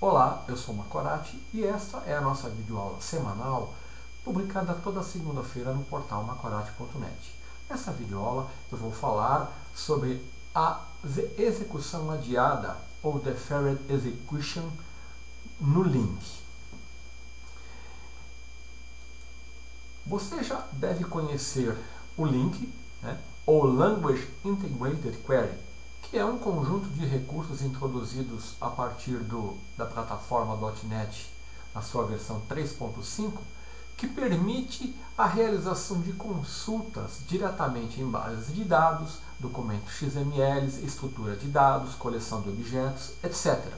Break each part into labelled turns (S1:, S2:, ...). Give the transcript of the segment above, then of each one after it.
S1: Olá, eu sou Macorati e esta é a nossa videoaula semanal publicada toda segunda-feira no portal macorati.net. Nessa videoaula eu vou falar sobre a execução adiada ou Deferred Execution no link. Você já deve conhecer o link, ou Language Integrated Query, que é um conjunto de recursos introduzidos a partir da plataforma .NET na sua versão 3.5, que permite a realização de consultas diretamente em bases de dados, documentos XML, estrutura de dados, coleção de objetos, etc.,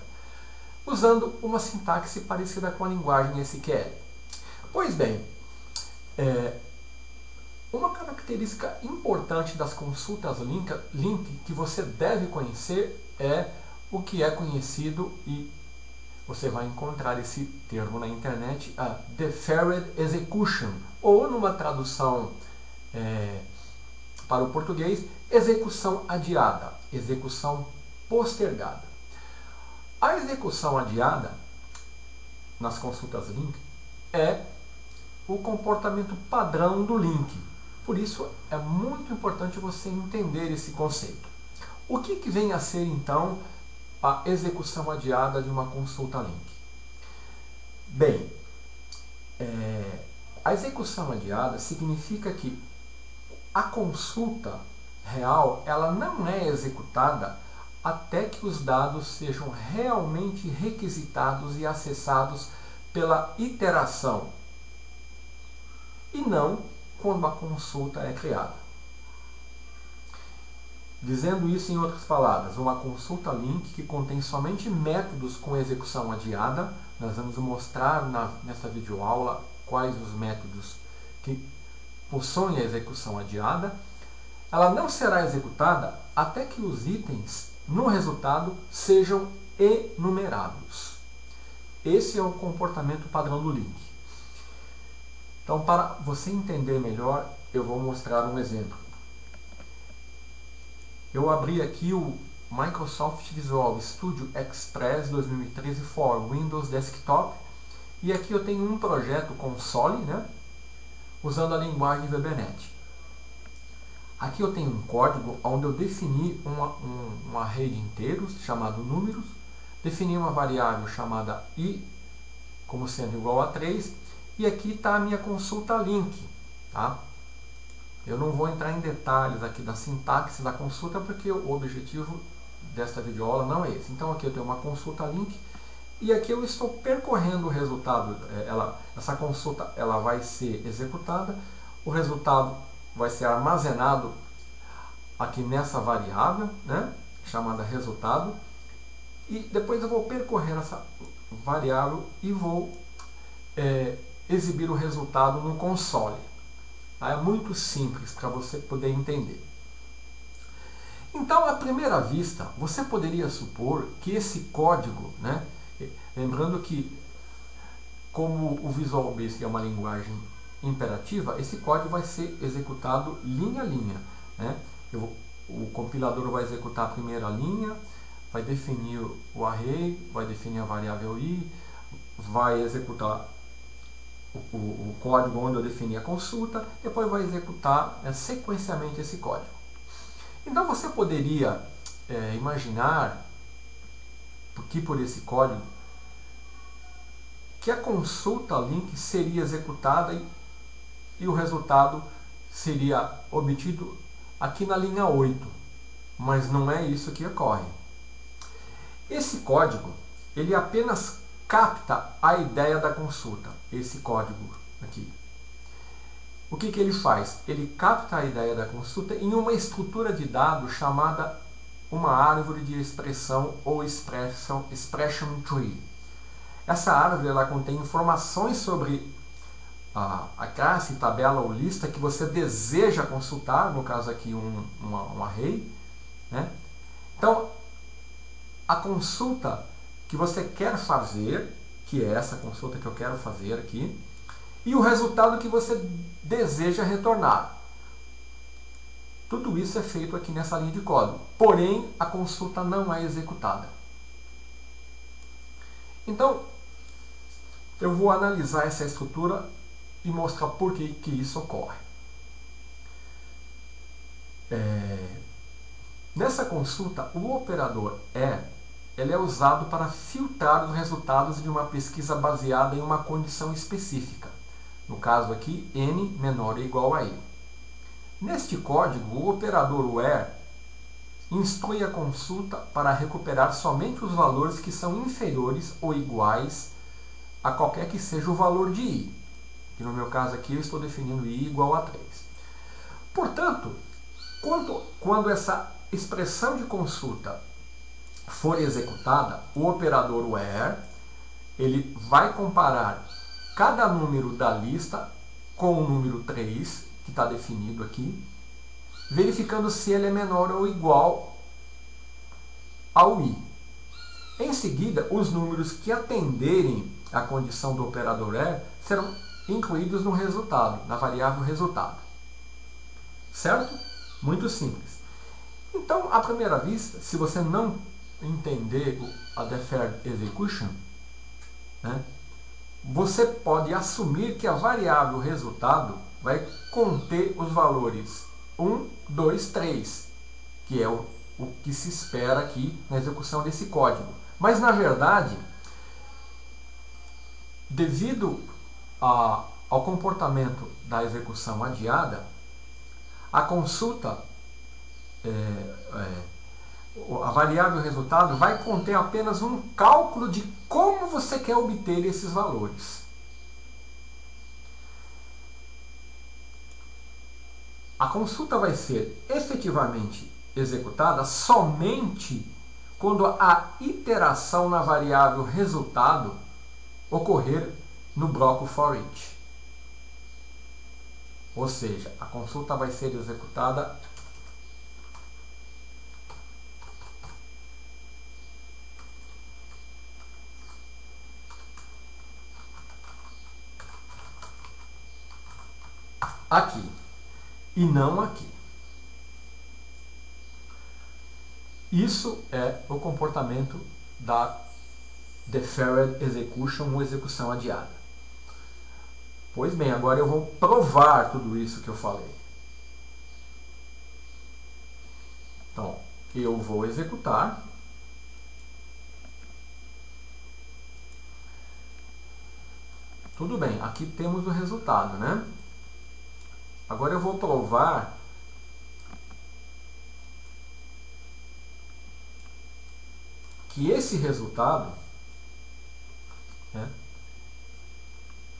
S1: usando uma sintaxe parecida com a linguagem SQL. Pois bem, uma característica importante das consultas link que você deve conhecer é o que é conhecido, e você vai encontrar esse termo na internet, a Deferred Execution, ou numa tradução para o português, execução adiada, execução postergada. A execução adiada nas consultas link é o comportamento padrão do link. Por isso, é muito importante você entender esse conceito. O que vem a ser, então, a execução adiada de uma consulta link? Bem, a execução adiada significa que a consulta real ela não é executada até que os dados sejam realmente requisitados e acessados pela iteração, e não quando a consulta é criada. Dizendo isso em outras palavras, uma consulta link que contém somente métodos com execução adiada, nós vamos mostrar nessa videoaula quais os métodos que possuem a execução adiada, ela não será executada até que os itens no resultado sejam enumerados. Esse é o comportamento padrão do link. Então, para você entender melhor, eu vou mostrar um exemplo. Eu abri aqui o Microsoft Visual Studio Express 2013 for Windows Desktop, e aqui eu tenho um projeto console, usando a linguagem VBNet. Aqui eu tenho um código onde eu defini um array de inteiros chamado números, defini uma variável chamada i como sendo igual a 3, e aqui está a minha consulta link. Tá? Eu não vou entrar em detalhes aqui da sintaxe da consulta, porque o objetivo desta videoaula não é esse. Então aqui eu tenho uma consulta link, e aqui eu estou percorrendo o resultado. Essa consulta ela vai ser executada, o resultado vai ser armazenado aqui nessa variável, chamada resultado, e depois eu vou percorrer essa variável e vou exibir o resultado no console. É muito simples para você poder entender. Então, à primeira vista, você poderia supor que esse código, lembrando que, como o Visual Basic é uma linguagem imperativa, esse código vai ser executado linha a linha. O compilador vai executar a primeira linha, vai definir o array, vai definir a variável i, vai executar o código onde eu defini a consulta, depois vai executar sequencialmente esse código. Então você poderia imaginar que por esse código que a consulta link seria executada e o resultado seria obtido aqui na linha 8, mas não é isso que ocorre. Esse código ele apenas capta a ideia da consulta, esse código aqui. O que ele faz? Ele capta a ideia da consulta em uma estrutura de dados chamada uma árvore de expressão ou expression tree. Essa árvore ela contém informações sobre a classe, tabela ou lista que você deseja consultar, no caso aqui um array. Então, a consulta que você quer fazer, que é essa consulta que eu quero fazer aqui, e o resultado que você deseja retornar. Tudo isso é feito aqui nessa linha de código. Porém, a consulta não é executada. Então, eu vou analisar essa estrutura e mostrar por que isso ocorre. Nessa consulta, o operador ele é usado para filtrar os resultados de uma pesquisa baseada em uma condição específica. No caso aqui, n menor ou igual a e. Neste código, o operador where instrui a consulta para recuperar somente os valores que são inferiores ou iguais a qualquer que seja o valor de i. E no meu caso aqui, eu estou definindo i igual a 3. Portanto, quando essa expressão de consulta for executada, o operador where ele vai comparar cada número da lista com o número 3, que está definido aqui, verificando se ele é menor ou igual ao i. Em seguida, os números que atenderem à condição do operador where serão incluídos no resultado, na variável resultado. Certo? Muito simples. Então, à primeira vista, se você não entender a deferred execution, né, você pode assumir que a variável resultado vai conter os valores 1, 2, 3, que é o que se espera aqui na execução desse código. Mas, na verdade, devido ao comportamento da execução adiada, a consulta, a variável resultado vai conter apenas um cálculo de como você quer obter esses valores. A consulta vai ser efetivamente executada somente quando a iteração na variável resultado ocorrer no bloco for each. Ou seja, a consulta vai ser executada aqui e não aqui. Isso é o comportamento da deferred execution ou execução adiada. Pois bem, agora eu vou provar tudo isso que eu falei. Então, eu vou executar. Tudo bem, aqui temos o resultado, né? Agora eu vou provar que esse resultado, né,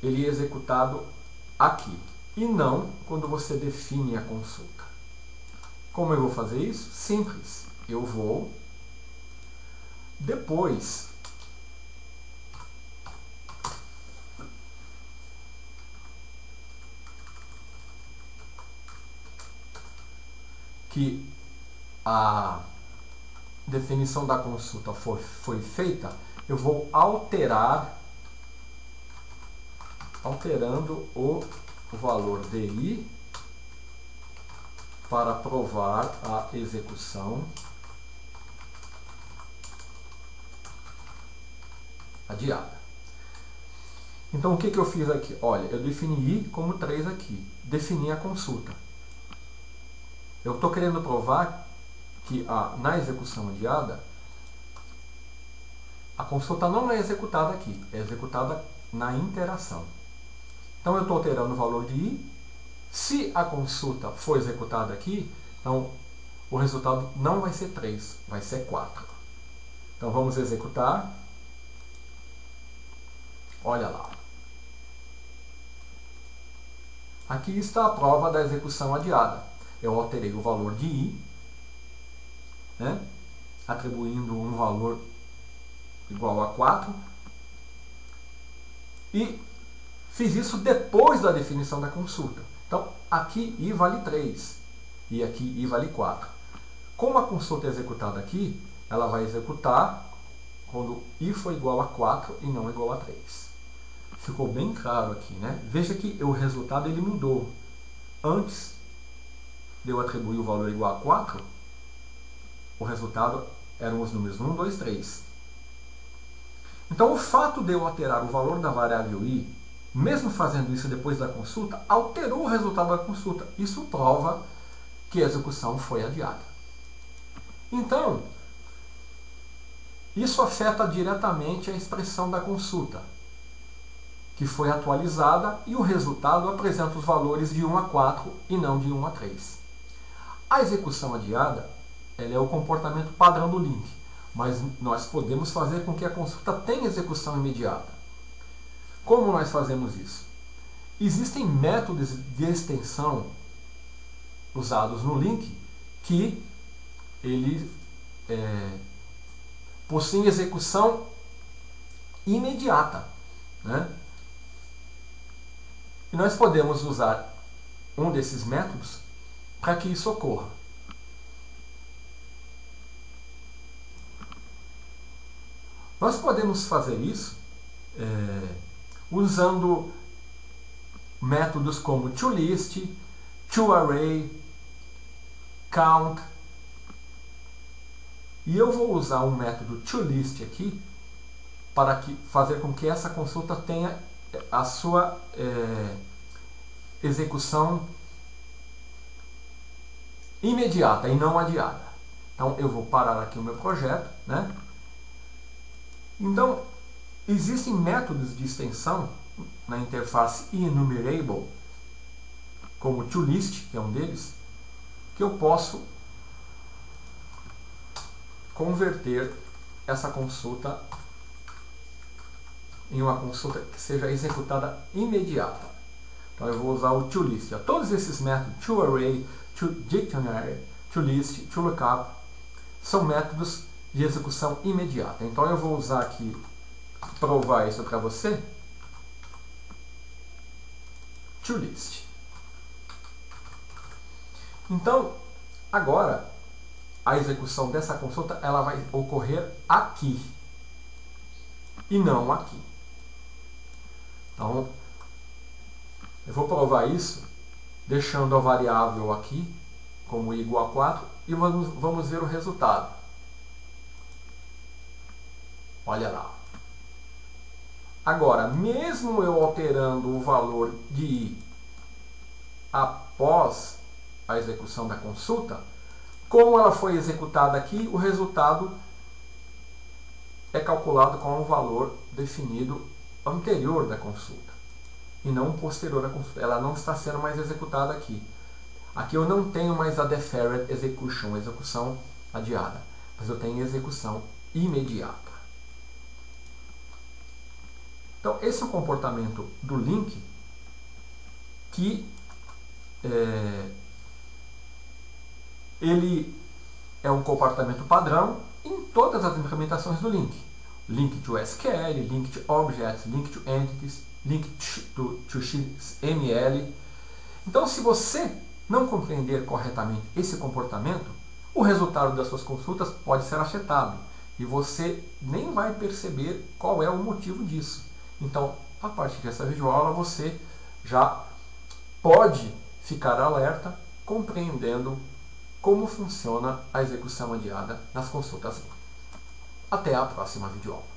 S1: ele é executado aqui e não quando você define a consulta. Como eu vou fazer isso? Simples. Eu vou depois que a definição da consulta foi feita, eu vou alterando o valor de i para provar a execução adiada. Então, o que eu fiz aqui? Olha, eu defini i como 3 aqui. Defini a consulta. Eu estou querendo provar que na execução adiada, a consulta não é executada aqui, é executada na interação. Então, eu estou alterando o valor de i. Se a consulta for executada aqui, então o resultado não vai ser 3, vai ser 4. Então, vamos executar. Olha lá. Aqui está a prova da execução adiada. Eu alterei o valor de i, né, atribuindo um valor igual a 4, e fiz isso depois da definição da consulta. Então, aqui i vale 3 e aqui i vale 4. Como a consulta é executada aqui, ela vai executar quando i for igual a 4 e não igual a 3. Ficou bem claro aqui, né? Veja que o resultado ele mudou. Antes de eu atribuir o valor igual a 4, o resultado eram os números 1, 2, 3. Então, o fato de eu alterar o valor da variável i, mesmo fazendo isso depois da consulta, alterou o resultado da consulta. Isso prova que a execução foi adiada. Então, isso afeta diretamente a expressão da consulta, que foi atualizada, e o resultado apresenta os valores de 1 a 4 e não de 1 a 3. A execução adiada, ela é o comportamento padrão do link, mas nós podemos fazer com que a consulta tenha execução imediata. Como nós fazemos isso? Existem métodos de extensão usados no link que ele possuem execução imediata, né? E nós podemos usar um desses métodos para que isso ocorra. Nós podemos fazer isso usando métodos como toList, toArray, count. E eu vou usar um método toList aqui para fazer com que essa consulta tenha a sua execução imediata e não adiada. Então eu vou parar aqui o meu projeto, né? Então existem métodos de extensão na interface enumerable, como toList, que é um deles, que eu posso converter essa consulta em uma consulta que seja executada imediata. Então eu vou usar o toList. Todos esses métodos, toArray, toDictionary, toList, toLookup, são métodos de execução imediata. Então eu vou usar aqui, provar isso para você, toList. Então, agora, a execução dessa consulta ela vai ocorrer aqui e não aqui. Então, eu vou provar isso deixando a variável aqui como igual a 4 e vamos ver o resultado. Olha lá. Agora, mesmo eu alterando o valor de i após a execução da consulta, como ela foi executada aqui, o resultado é calculado com o valor definido anterior da consulta e não posterior à consulta. Ela não está sendo mais executada aqui. Aqui eu não tenho mais a deferred execution, execução adiada, mas eu tenho execução imediata. Então esse é o comportamento do link que ele é um comportamento padrão em todas as implementações do link. Link to SQL, link to objects, link to entities, link to XML. Então, se você não compreender corretamente esse comportamento, o resultado das suas consultas pode ser afetado e você nem vai perceber qual é o motivo disso. Então, a partir dessa videoaula, você já pode ficar alerta, compreendendo como funciona a execução adiada nas consultas. Até a próxima videoaula.